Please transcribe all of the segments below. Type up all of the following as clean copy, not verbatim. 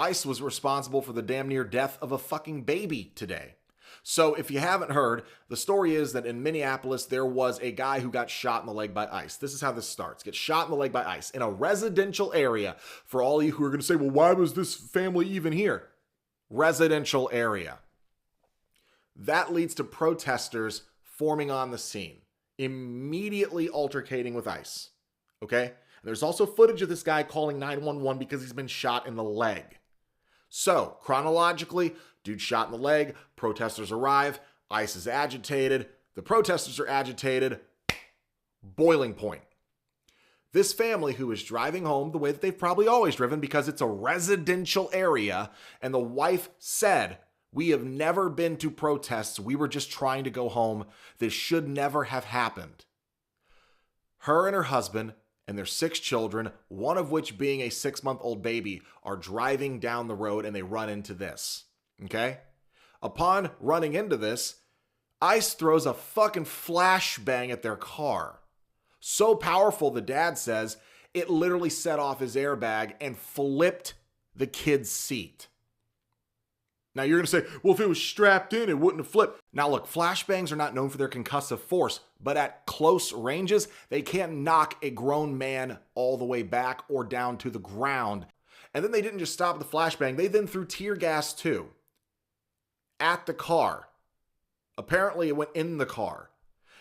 ICE was responsible for the damn near death of a fucking baby today. So if you haven't heard, the story is that in Minneapolis, there was a guy who got shot in the leg by ICE. This is how this starts. Gets shot in the leg by ICE in a residential area. For all of you who are going to say, well, why was this family even here? Residential area. That leads to protesters forming on the scene, immediately altercating with ICE. Okay? And there's also footage of this guy calling 911 because he's been shot in the leg. So, chronologically, dude shot in the leg, protesters arrive, ICE is agitated, the protesters are agitated, boiling point. This family who is driving home the way that they've probably always driven because it's a residential area, and the wife said, "We have never been to protests, we were just trying to go home, this should never have happened." Her and her husband and their 6 children, one of which being a 6-month-old baby, are driving down the road and they run into this. Okay? Upon running into this, ICE throws a fucking flashbang at their car. So powerful, the dad says, it literally set off his airbag and flipped the kid's seat. Now you're going to say, well, if it was strapped in, it wouldn't have flipped. Now look, flashbangs are not known for their concussive force, but at close ranges, they can knock a grown man all the way back or down to the ground. And then they didn't just stop the flashbang, they then threw tear gas too. At the car. Apparently it went in the car.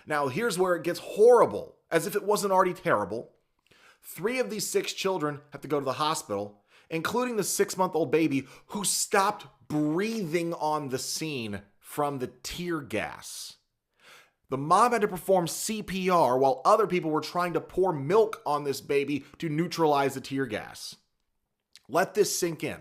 Now here's where it gets horrible, as if it wasn't already terrible. 3 of these 6 children have to go to the hospital, including the 6-month-old baby who stopped breathing on the scene from the tear gas. The mom had to perform CPR while other people were trying to pour milk on this baby to neutralize the tear gas. Let this sink in.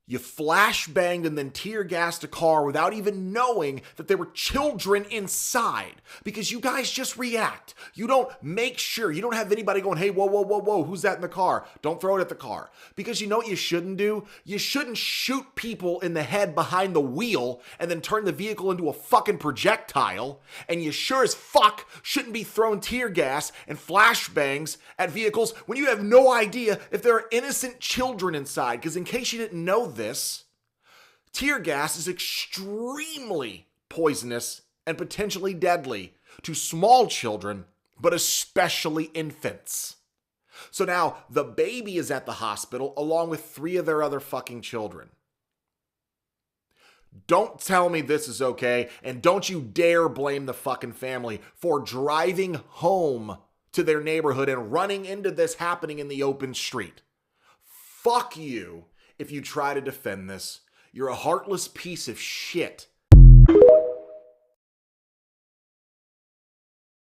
You flashbanged and then tear gassed a car without even knowing that there were children inside, because you guys just react. You don't make sure. You don't have anybody going, hey, whoa, whoa, whoa, whoa, who's that in the car? Don't throw it at the car. Because you know what you shouldn't do? You shouldn't shoot people in the head behind the wheel and then turn the vehicle into a fucking projectile. And you sure as fuck shouldn't be throwing tear gas and flashbangs at vehicles when you have no idea if there are innocent children inside. Because in case you didn't know this, tear gas is extremely poisonous and potentially deadly to small children, but especially infants. So now the baby is at the hospital along with 3 of their other fucking children. Don't tell me this is okay, and don't you dare blame the fucking family for driving home to their neighborhood and running into this happening in the open street. Fuck you. If you try to defend this, you're a heartless piece of shit.